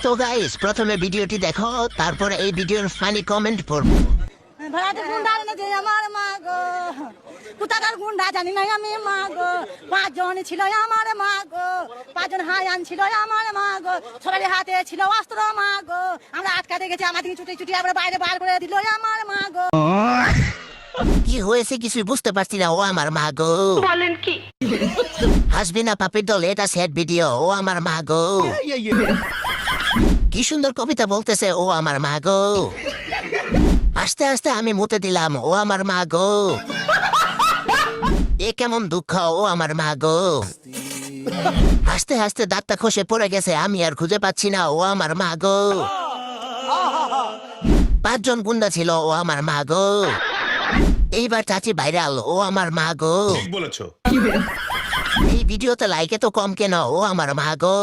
তো গাইস প্রথমে ভিডিওটি দেখো, তারপরে এই ভিডিওর ফানি কমেন্ট পড়বো। ভাড়াতে গুন্ডা এনেছে আমার মা গো, কোথাকার গুন্ডা জানি না আমি মা গো। 5 জন ছিল আমার মা গো, 5 জন হায়ান ছিল আমার মা গো, সবার হাতে ছিল অস্ত্র মা গো। আমরা আটকাতে গেছি, আমাদের ছুটি ছুটি আমরা বাইরে বার করে দিল আমার মা গো। কি হয়েছে কিছুই বুঝতে পারছি না। ও আমার মা গো, বলেন কি? হাসবি না পাপির দল, এটা স্যাড ভিডিও। ও আমার মা গো, কি সুন্দর কবিতা বলতেছে। ও আমার মা গো, আস্তে আস্তে আমি মুতে দিলাম। ও আমার মা গো, এ কেমন দুঃখ। ও আমার মা গো, হাসতে হাসতে দাঁতটা খসে পড়ে গেছে, আমি আর খুঁজে পাচ্ছি না। ও আমার মা গো, 5 জন গুন্ডা ছিল। ও আমার মা গো, এইবার চাচি ভাইরাল। ও আমার মা গো, ঠিক বলেছো। এই ভিডিওতে লাইকে তো কম কেন। ও আমার মা গো।